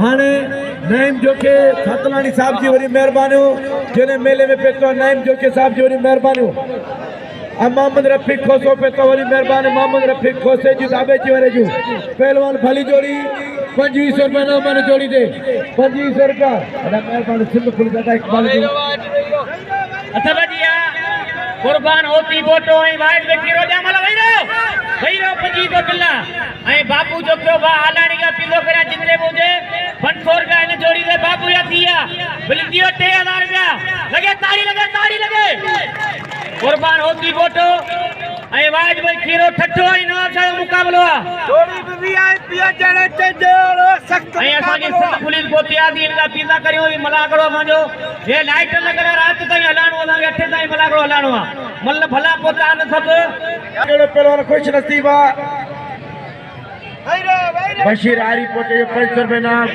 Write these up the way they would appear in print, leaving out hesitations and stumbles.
हाणे नईम जोखे खतलानी साहब जी वरी मेहरबानी जिन्हें मेले में पेतो नईम जोखे साहब जी वरी मेहरबानी मोहम्मद रफीक खोसो पेतो वरी मेहरबानी मोहम्मद रफीक खोसे जी दाबे जी वरे जू पहलवान भली जोड़ी 2500 रुपया ना माने जोड़ी दे 2500 रुपया अदा मेहरबानी सिंध खुल जाता इकबाल जी अच्छा भजिया कुर्बान होती बोटो ऐं वाइट व्यक्ति रोजा मल वही 2500 किला ऐं बाबू जो क्यों बा हलाणी का पिलो करा जिंदरे मुझे 500 रुपया इन जोड़ी दे बाबू या दिया बिल दियो 3000 रुपया लगे ताड़ी लगे कुर्बान होती बोटो ऐं वाइट भाई खीरो ठठो ऐं नवाब साहब मुकाबलो जोड़ी भी वीआईपी जणे ते जोड़ो सख्त ऐं असांजी सिंध पुलिस बोतिया दी इनका पिज़्ज़ा करियो ई मलाकड़ो असांजो हे लाइट लॻल रात ताईं हलाणो असांखे 8 ताईं मलाकड़ो हलाणो आहे मल भला पोता न सब अहिड़ो पहलवान खुश नसीब आहे बशीर आरी पोटे 500 रुपया नाम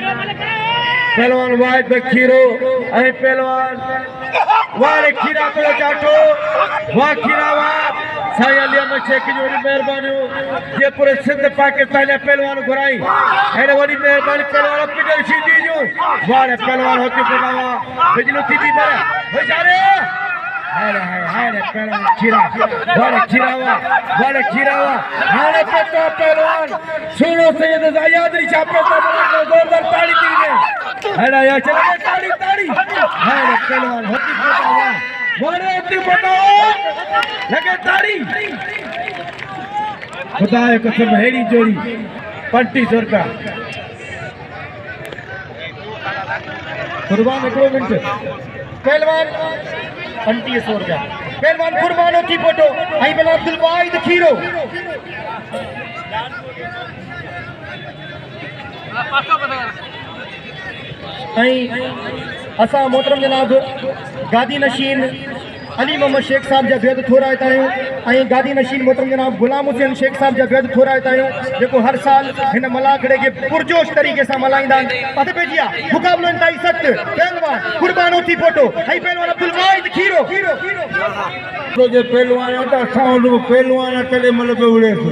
पहलवान वाहिद खीरो ऐं पहलवान वारे खीरा को चाटो वाह खीरा वाह साईं अली अहमद शेख जी वरी मेहरबानी जे पूरे सिंध पाकिस्तान जा पहलवान घुराई हेॾे वॾी मेहरबानी पहलवान पिटल सीधी जो वारे पहलवान होती पटावा बिजली सीधी पर होशारे हाय पहलवान खीरा वारे खीरावा हाणे पेतो पहलवान सुनो सैयद ज़यादरी छापे तो जोरदार ताड़ी थी दे हेड़ा या चले ताड़ी हाय पहलवान होती पटावा वारे होती पटावा लगे ताड़ी खुदा कसम हेड़ी जोड़ी 2500 रुपया कुर्बान हिकिड़ो मिनट पहलवान 2500 रुपया पहलवान कुर्बान होती फोटो आई बला अब्दुल वाहिद खीरो असा मोहतरम जनाब गादी नशीन अली मोहम्मद शेख साहब जा बेद थोराइता आहियूं गादी नशीन मोहतरम जनाब गुलाम हुसैन शेख साहब जा बेद थोराइता आहियूं जेको हर साल हिन मलाखड़े के पुरजोश तरीके से मल्हाईंदा आहिनि पत पइजी आहे मुक़ाबलो इंतहाई सख़्त पहलवान कुर्बान होती फोटो ऐं पहलवान अब्दुल वाहिद खीरो जे पहलवान आहे त असां वटि पहलवान आहे तॾहिं महिल पियो विड़ेसि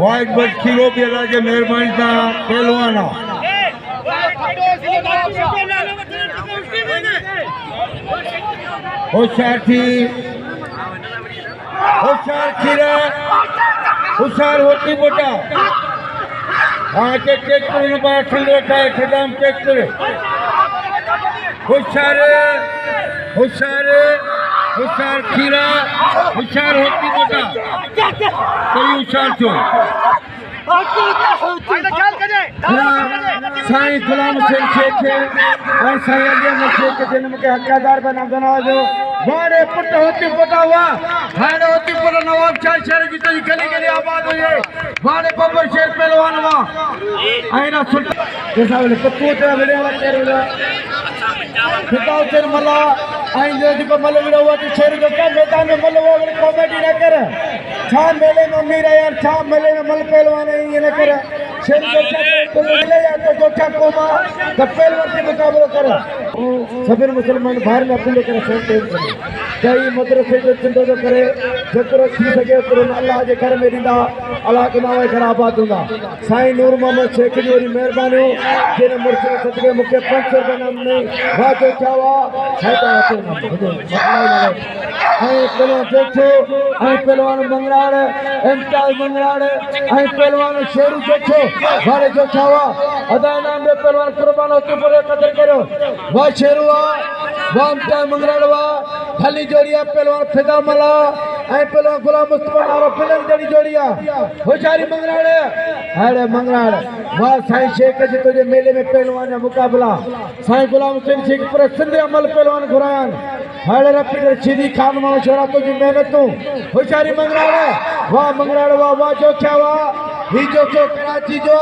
वाहिद बस खीरो बि अलाह जे महिरबानी सां पहलवान आहे होशियार खीरा होशियार होती बोटा हाँ के चेक करे बाहर ठंड रखा है खदाम चेक करे होशियार खीरा होशियार होती बोटा कोई होशियार छो साईं गुलाम हुसैन शेख और साईं अली अहमद शेख जिन मूंखे हक़दार बना जो वारे पुट होती पुटा हुआ हाणे होती पुट नवाब शाह शहर जी तई गली आबाद हुई वारे बबर शेर पहलवान हुआ आईना सुल्तान जैसा बोले पत्तू तेरा वीडियो वाला तेरे खिताब तेरे मला आई जो मल विड़ो हुआ तो शेर जो क्या मैदान में मल हुआ कॉमेडी न कर छा मेले में अमीर यार छा मेले में मल पहलवान ये न कर शेर जो क्या मिले या तो जो क्या कोमा तो पहलवान से मुकाबला कर सभी मुसलमान बाहर में अपने कर सोचते हैं कई मदरसे जो चिंता जो करे जतरो थी सके उतरो अल्लाह के घर में दींदा अल्लाह के नाम घर आबाद होगा साईं नूर मोहम्मद शेख जी वरी मेहरबानी जिन मुर्शिद सदके मुके 500 रुपया नाम नहीं वादो चावा छाता पहलवान देखो पहलवान मंगराड़ इम्तियाज मंगराड़ पहलवान शेरू देखो वाले जो चावा अदा नाम में पहलवान कुर्बान होते पूरे कदर करो वाह शेरू वाह इम्तियाज मंगराड़ वाह खाली जोड़िया पहलवान फिदा मला पहलवान गुलाम मुस्तफा नारो फिल्म जड़ी जोड़िया होशारी मंगराड़ अरे मंगराड़ वाह साईं शेख जी तुझे मेले में पहलवान मुकाबला साईं गुलाम हुसैन शेख पूरे सिंध अमल पहलवान घुरायन हाणे रफीक सीधी खान मां छोरा तुझी मेहनतूं होशारी मंगराड़ वाह जो क्या वाह ही जो क्यों कराची जो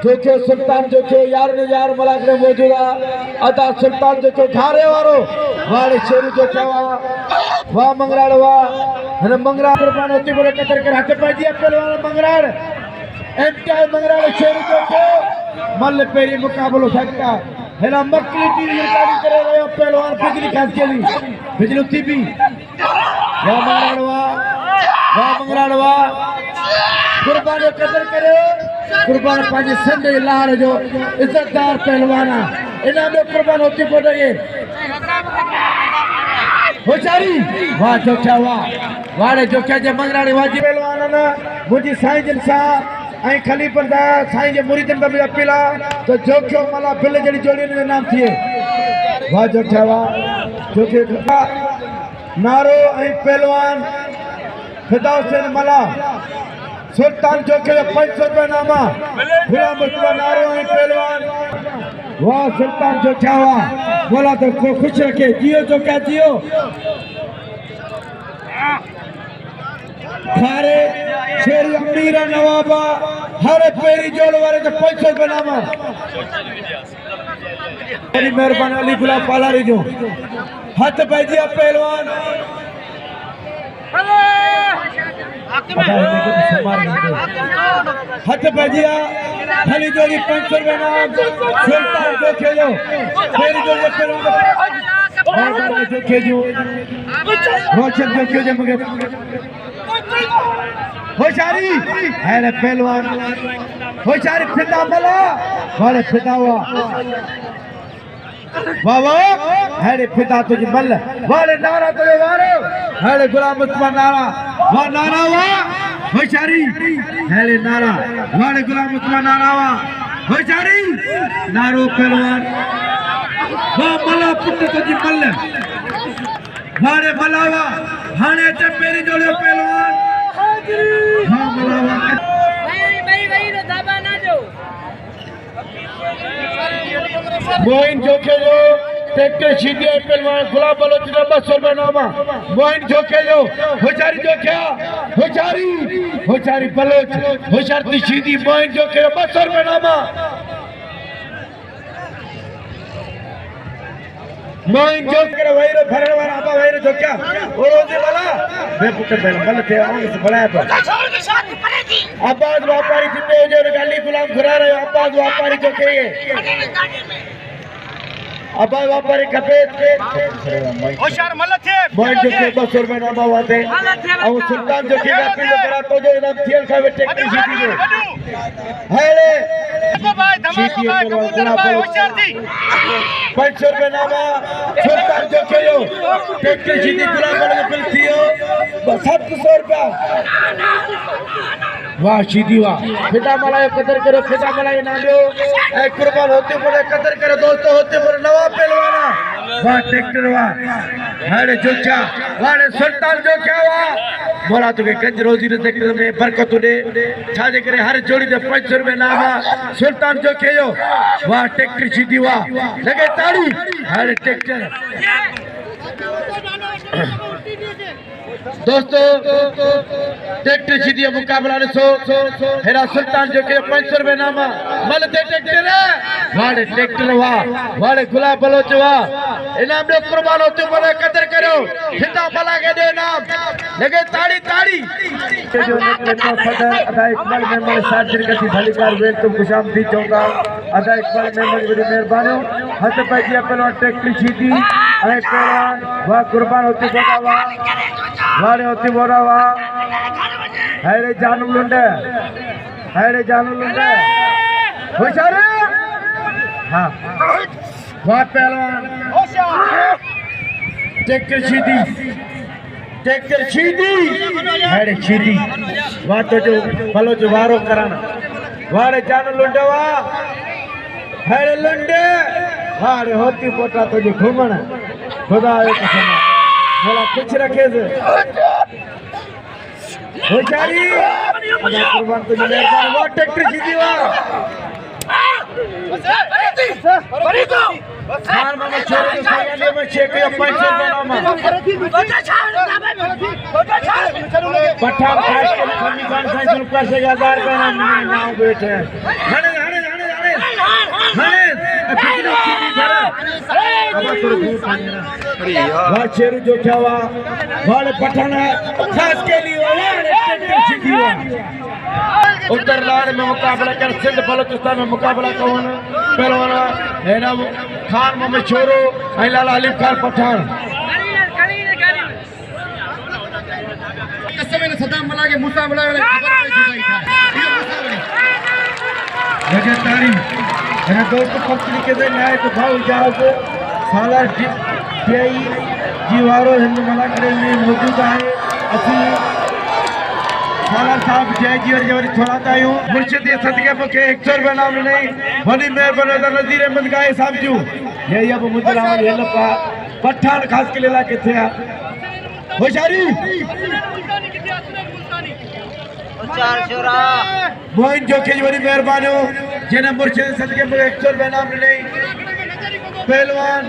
जो सुल्तान जो यार ने यार मलाकड़े मौजूद अदा सुल्तान जो धारे वारो वाले शेरू जो क्या वाह मंगराड़ वाह मंगराड़ कुर्बान होती बोले कतर कर हक पाजी पहलवान मंगराड़ इम्तियाज मंगराड़ शेरू जो मल पेरी मुकाबलो सकता हेला मक्कली टीम रिकॉर्डिंग करे रहे पहलवान बिजली खास केली बिजली टीवी वाह मंगराड़ वाह कुर्बान कदर करे कुर्बान पंहिंजे सिंध जी लहर जो इज़तदार पहलवान आहे। इनाम में कुर्बान होती पड़े होशारी वाह जोख्या वाड़े जोख्या जे मंगराणी वाजी पहलवान न मुझी साईं जिन सा आई खलीफन दा साईं जे मुरीदन दा अपील तो जोख्यो मला बिल जड़ी जोड़ी ने नाम थिए वाह जोख्या जोखे नारो आई पहलवान फिदा हुसैन मला सुल्तान जोखे 500 रुपया नामा गुलाम मुस्तफा नारो आई पहलवान वाह सुल्तान जोख्या बोला तो को खुश रखे जियो जोख्या जियो खारे शेर अमीर नवाबा हर पेरी जोड़ वाले तो 500 रुपया नामा मेरी मेहरबानी अली गुलाब पालारी जो हाथ पैजिया पहलवान हाथ पैजिया खाली जोड़ी 500 रुपया नाम सुल्तान जो खेलो पेरी जोड़ पहलवान जो खेजो रोशन जो खेजो मगर होशारी है पहलवान होशारी फिदा मला वाले फिदा हुआ बाबा है फिदा तुझे मल वाले नारा तुझे वारो है गुलाम मुस्तफा नारा वाह नारा वाह होशारी है नारा वाले गुलाम मुस्तफा नारा वाह होशारी नारो पहलवान वाह मला पुत्र तुझे मल वाले मलावा हाने ते मेरी जोड़े पहलवान हाँ मलावा भाई रो दाबा ना जो मोइन जोखे जो ट्रैक्टर सीधी पहलवान गुलाब बलोच ने 200 रुपया नामा मोइन जोखे जो होशारी जोख्या होशारी बलोच होशारी सीधी मोइन जोखे 200 रुपया नामा मोइन जोखे वहीरो भरण वाला आपा वहीरो जोख्या ओरोजे वाला मैं पुत्र बहन बल थे आंग से बढ़ाया पर अब्बास व्यापारी जितने जो गाली गुलाम घुरा रहे अब्बास व्यापारी जोखे अब्बास व्यापारी कपे होशियार मल्ल थे मोइन जोखे 200 रुपया नामा वाते और सुल्तान जोखे का पिलो करा तो जो इनाम थियल खावे टेक्निक सीधी जो हेले भाई धमाको भाई कबूतर भाई होशियार थी 500 रुपया नामा सुल्तान जोखे जो टेक्निक सीधी गुलाम वाले बिल थियो 700 रुपया वाह सीधी वाह फिदा मला कदर करो फिदा मला इनाम दो ए कुर्बान होते पड़े कदर करो दोस्तों होते पड़े नवाब पहलवान वाह ट्रैक्टर वाह हरे जोख्या वाले सुल्तान जोख्या वाह बोला तो के गंज रोजी रे ट्रैक्टर में बरकत दे छाजे करे हर जोड़ी दे 500 रुपया नामा सुल्तान जोखे जो वाह ट्रैक्टर सीधी वाह लगे ताड़ी हरे ट्रैक्टर दोस्तों ट्रैक्टर सीधी मुकाबला ने सो हेरा सुल्तान जो के 500 रुपया नामा मल दे ट्रैक्टर वाले ट्रैक्टर वाले गुलाब बलोच इनाम दे कुर्बान होते बड़े कदर करो फिदा भला के दे नाम लगे ताड़ी जो नेता सदर अदा इकबाल मेंबर साजिर का भलीकार वेलकम खुशामदी चौका अदा इकबाल मेंबर बड़ी मेहरबानी हथ पैजिया पहलवान ट्रैक्टर सीधी अरे पहलवान वाह कुर्बान होते बड़ा वाले होती बोरा वाह हैरे जानू लुंडे होशियार हाँ वाह पहलवान ट्रैक्टर सीधी हैरे सीधी वाह तो जो भलो जो वारो कराना वाले जानू लुंडे वाह हैरे लुंडे वाले होती पोटा तो जो घूमना खुदा एक समय बोला कुछ रखे से होशियारी कुर्बान तो मेहरबान वो ट्रैक्टर सीधी खान मामा छोरे के सामने में चेक या 500 रुपया नामा पठान खास के खमी खान साइंस रुपया से 1000 रुपया नाम बैठे हने कितने सीधी धरा अब थोड़ा दूर पानी ना वाह शेरू जो क्या वाले पठाना खास के लिए वाले ट्रैक्टर सीधी उत्तर लाड़ में मुकाबला कर सिंध बलोचिस्तान में मुकाबला कौन पहलवान है ना खान मोहम्मद छोरो लाला अलीम खान पठान कसम ने सदा मला के मुकाबला वाले खबर पे जुदाई था ये मुकाबला लगे तारी मेरा दोस्त कंपनी के दिन आए तो भाव इजाज साला टीआई जीवारो हिंद मलाकड़े में मौजूद है असी साला साहब जय जी और जवरी थोड़ा आयो मुर्शिद ये सदके मुके 100 रुपए नाम नहीं बड़ी मेहरबानी दा नजीर अहमद गाए साहब जू ये अब मुजरावन ये लोग पठान खास के लेला किथे आ होशारी चार छोरा मोइन जो के जवरी मेहरबानी जेने मुर्शिद सदके मुके 100 रुपए नाम नहीं पहलवान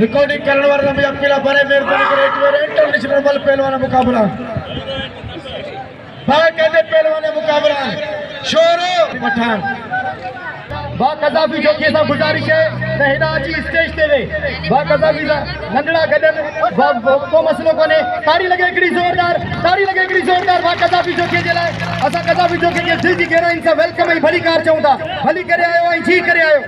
रिकॉर्डिंग करने वाला में अकेला बड़े मेहरबानी करे इंटरनेशनल बल पहलवान मुकाबला कहते पहलवान मुकाबला शोरो पठान बाक़ाज़ाफ़ी जो के सां गुज़ारिश है त हिन अची स्टेज ते वे बाक़ाज़ाफ़ी सां नंढड़ा गॾनि को मसलो कोन्हे ताड़ी लॻे हिकिड़ी ज़ोरदार बाक़ाज़ाफ़ी जो के जे लाइ असां क़ज़ाफ़ी जो के दिलि जी गहराइनि सां वेलकम ऐं भली कार चऊं था भली करे आयो ऐं जी करे आयो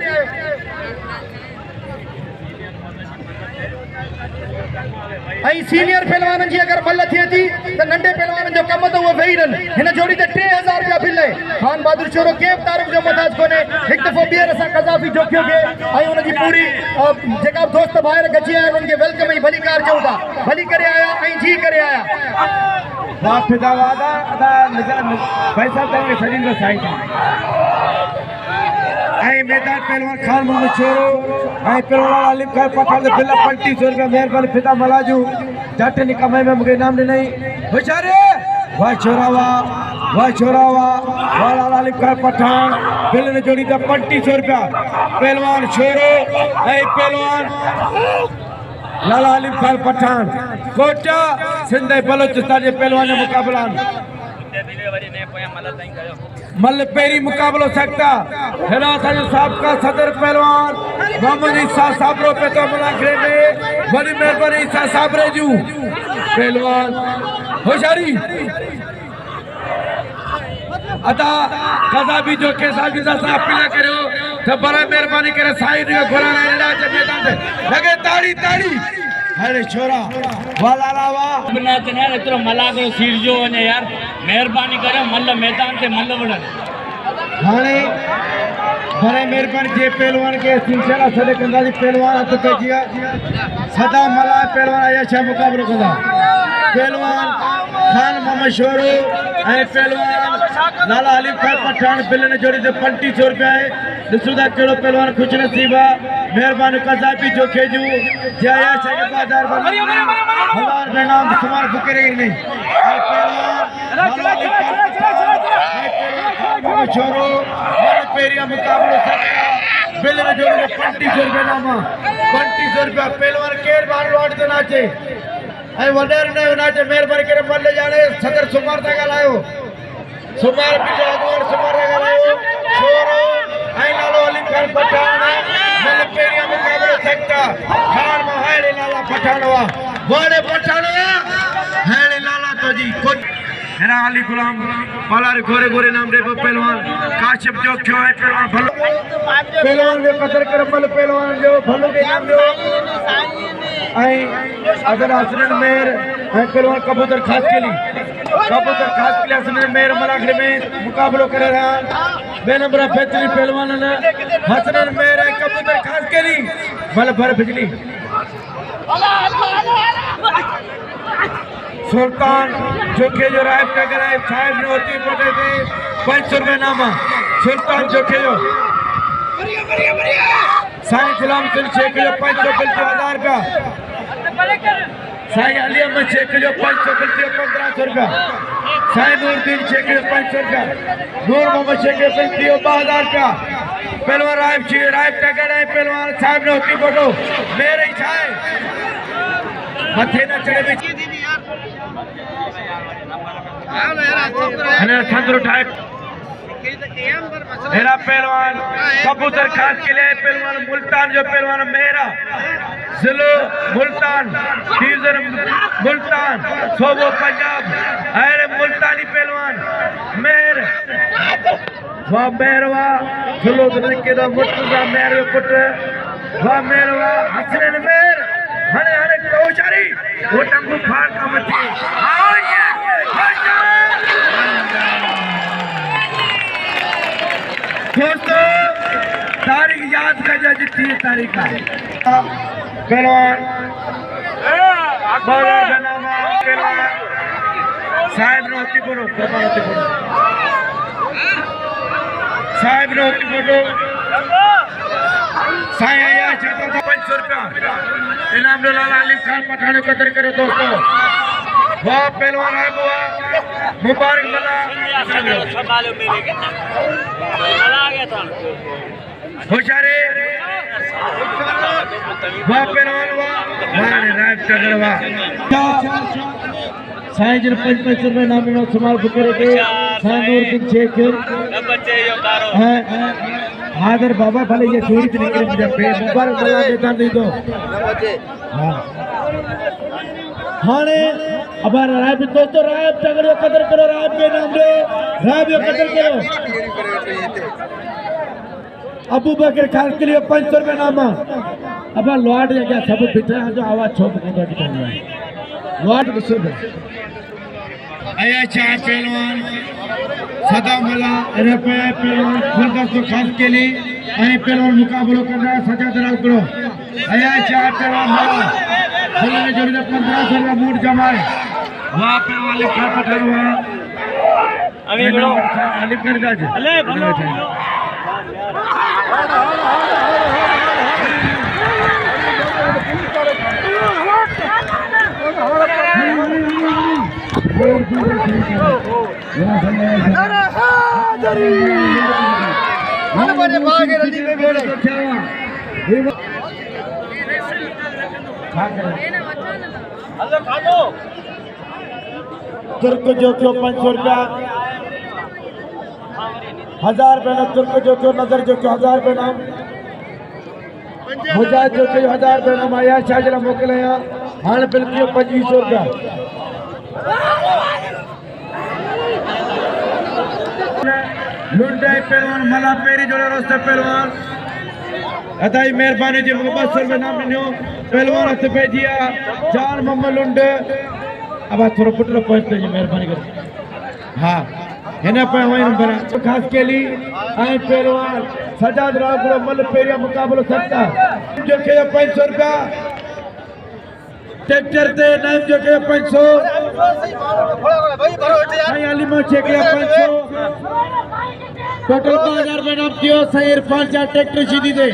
ऐं सीनियर पहलवान जी अगर मल थिए थी तो नंढे पहलवान जो कम तो वो वेही रहनि हिन जोड़ी ते 3000 रुपया बिल है खान बहादुर शोरो के तारीफ़ जो मोहताज कोने एक दफ़ो ॿीहर असां क़ज़ाफ़ी जोखियो के ऐं उन जी पूरी जेका दोस्त ॿाहिरि गची आया उनके वेलकम ऐं भली कार चऊं था भली करे आया ऐं जी करे आया वाफ़िदा वादा अदा पैसा तव्हांखे सॼी जो साईं ऐं मैदान पहलवान खान मोहम्मद शोरो ऐं पहलवान आलिम खान पठान बिल 3500 रुपया मेहरबानी फिदा मलाजू जट निकमे में मुझे नाम नहीं होशियारे वाह छोरावा वाह आलिम खान पठान बिल ने जोड़ी था 3500 रुपया पहलवान शोरो ऐं पहलवान लाला आलिम खान पठान कोटा सिंध बलोचिस्तान के पहलवान मुकाबला मल पेरी मुकाबलो सकता हेरा असांजो साबका सदर पहलवान मोहम्मद ईसा साबरो पे तो मुलाखरे में बड़ी मेहरबानी ईसा साबरे जू पहलवान होशियारी अदा क़ज़ाफ़ी जो के साहब जी सां अपील करियो त बड़ा मेहरबानी करे साईं जो घुराइण इलाज मैदान ते लगे ताड़ी अरे छोरा वाला लावा बिना चने एतरो मलागो सीर जो वने यार मेहरबानी करे मल मैदान ते मल वडन हाणे बड़े मेहरबानी जे पहलवान के सिलसिला सदे कंदा जी पहलवान हथ ते जिया सदा मला पहलवान आया छा मुकाबलो कंदा पहलवान खान मोहम्मद शोरो ऐं पहलवान लाला अली खान पठान बिल ने जोड़ी ते 3500 रुपया है ॾिसूं था कहिड़ो पहलवान खुश नसीब आहे मेहरबानी क़ज़ाफ़ी जो खेजू जया शके बाजार हमार में नाम सुमार फुकरे नहीं ऐं पहलवान छोरो पेरिया मुकाबलो सकता बिल में जोड़ी ते 3500 रुपया नामा 3500 रुपया पहलवान केर बार वाट ते नाचे ऐं वॾेर न नाचे मेहरबानी करे मल जाने सदर सुमार था ॻाल्हायो सुमार पिछो अॻवान सुमार था ॻाल्हायो छोरो ऐं नालो अली खान पठान मल पेरिया मुकाबलो सकता खान मां हाणे लाला पठान हुआ वाड़े पठान हाणे लाला तो जी खुद हेरा अली गुलाम पालार गोरे नाम रे पहलवान काशिफ जो क्यों है पहलवान भलो पहलवान जो कदर कर मल पहलवान जो भलो के नाम जो अगर हसनन मेहर पहलवान कबूतर खास के लिए हसनन मेहर मलाखड़े में मुकाबलो करे रहा बे नंबर बेहतरीन पहलवान हसनन मेहर कबूतर खास के लिए मल भर बिजली सुल्तान जोखे जो राइब का कराए साहब ने होती पटे थे 500 रुपये नामा सुल्तान जोखे जो साईं गुलाम सिंह शेख जो 500 बिल्टी 1000 रुपया साईं अली अहमद शेख जो 500 बिल्टी 1500 रुपया साईं नूरुद्दीन शेख जो 500 रुपया नूर मोहम्मद शेख जो बिल्टी 2000 रुपया पहलवान राइब का कराए पहलवान साहब ने होती फोटो मेरे ही छाए मथे न चढ़े भी थंदर उठाए मेरा पहलवान कबूतर खास के लिए पहलवान मुल्तान जो पहलवान मेरा जिलो मुल्तान डिवीजन मुल्तान सोबो पंजाब अरे मुल्तानी पहलवान मेर वाह मेरवा जिलो के दा मुर्तजा मेर जो पुट वाह मेरवा हसनन मेर हने हने कोशारी वो टंगू फाड़ का मती आओ ये दोस्तों तारीख याद करिए जितनी तारीख है पहलवान साहेब नौती बोलो साहेब नौती बोलो साया या चाहता था 500 रुपया इनाम लाला अली खान पठान कदर करे दोस्तों वाह पहलवान है बुआ मुबारक मला होशारे वाह पहलवान वाह राय तगड़वा साईं जन 5 रुपए नाम में समाल फुकरे के सांदूर दिन शेख है आदर बाबा भले ये चोरी तो निकले मुझे पे मुबारक मला देता नहीं दो हां हाने अब राय भी दोस्तों राय तगड़ो कदर करो राय के नाम दो राय भी कदर करो अबू बकर खान के लिए 500 रुपए नामा अब लॉर्ड या क्या सब बिठा जो आवाज छोड़ के तो निकल लॉर्ड गुस्से में आया चार पहलवान सदा मला रुपए पहलवान गुलदस्तों खास के लिए आए पहलवान मुकाबला कर रहा है सजा दराज करो आया चार पहलवान मला बोलने जोड़ी 1500 रुपया मूड जमाए वहां पहलवान लिखा पठावा अभी बड़ो अली कर गाज अले बोलो तुर्क जो क्यों 500 रुपया 1000 रुपये ना तुर्क जो क्यों नजर जो क्यों 1000 रुपये नाम मुजाहिद जो क्यों 1000 रुपये नाम आया शाहजला मोकले यहाँ हाँ बिल्कुल 2500 रुपया लुंडे पहलवान मला पेरी जोड़े रोस्ते पहलवान अदाई मेहरबानी जी मुझे 200 रुपये नाम मिलो पहलवान हथ पे जिया जान मोहम्मद लुंडे अब थोड़ा पुटलो पहुंचते जी मेहरबानी कर हाँ हिना पे हमारे नंबर खास के लिए आए पहलवान सजाद राव मल पेरिया मुकाबलो सकता जो के 500 रुपया ट्रैक्टर ते नाम जो के 500 भाई अली मोचे के 500 टोटल 5000 रुपए नाम दियो सही इरफान चार ट्रैक्टर सीधी दे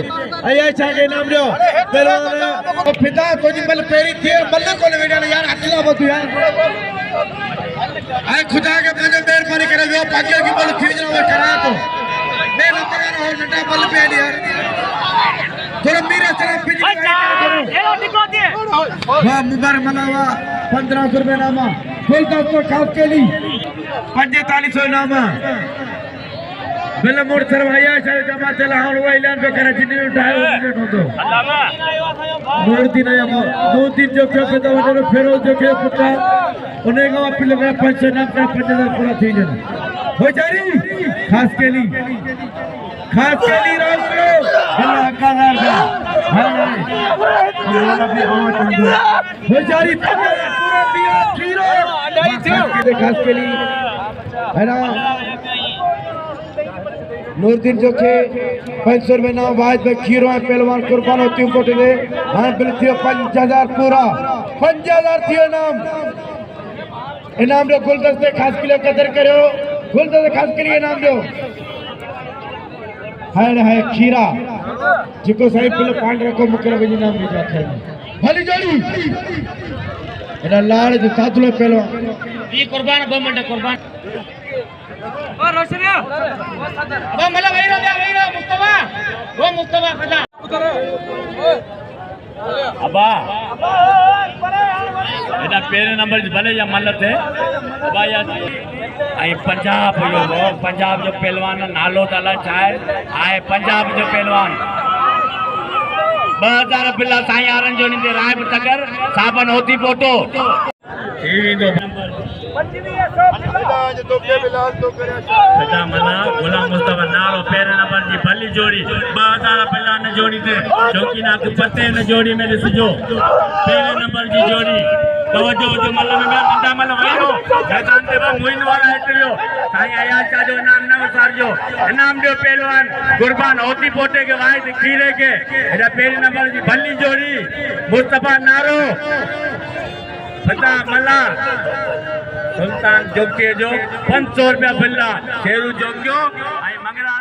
आया छागे नाम दियो पहलवान पिता तो जी मल पेरी थी मल को ले यार हटला मत यार आए खुदा के मुझे मेहरबानी करे वो भाग्य की बल खींच रहा करा तो मैं लंबा और नटा बल पे यार थोड़ा मेरा तरफ भी हेलो टिको दे वाह मुबारक मनावा 1500 रुपए नामा फुल दोस्तों खास के लिए 4500 नामा बिल मोड़ सरवाया शायद जमा चला हूं वो ऐलान पे करा जिन्हें उठाए मिनट हो तो मोड़ दिन आया दो दिन जो क्यों पे तो उन्होंने फेरोज जो क्यों पुटा उन्हें कहा पिल में 500 नाम का 5000 पूरा थी जन हो जारी खास के लिए राज करो अल्लाह का नाम हां हो जारी पूरा दिया खीरो खास के लिए है ना नूरदीन जो के 500 रुपए नाम वाहिद में खीरो है पहलवान कुर्बान होती हूँ कोटे दे हाँ बिल्कुल 5000 पूरा 5000 थी नाम इनाम दो गुलदस्ते खास के लिए कदर करो गुलदस्ते खास के लिए इनाम दो है खीरा जिको सही पिल पांड रखो मुकरा भी नाम नहीं जाता भली जोड़ी इना लाड़ जो साथलो पहलवान ये कुर्बान 2 मिनट कुर्बान और रोशनिया वो मला वहीरो मुस्तफा खदा अबा एदा पेरे नंबर भले या मल्लत है अबा या आई पंजाब यो पंजाब जो पहलवान नालो तला चाहे आए पंजाब जो पहलवान 2000 बिल्ला साईं आरन जो ने राय तकर साबन होती फोटो बेटा मना गुलाम मुस्तफा नालो पेरे नंबर जी भली जोड़ी 2000 बिल्ला ने जोड़ी थे चौकी ना के पत्ते ने जोड़ी में दिसजो पेरे नंबर जी जोड़ी तवज्जो जो मल्ला में नंदा मल्ला वयो मैदान ते बा मोइन वाला हेठियो साईं अयाज चा जो इनाम न विसारजो इनाम ॾियो पहलवान कुर्बान होती पोटे के वाहिद खीरे के एडा पहिरीं नंबर जी भली जोड़ी मुस्तफा नारो पता मल्ला सुल्तान जोके जो 500 रुपया बिल्ला शेरू जोगियो ऐं मंगरा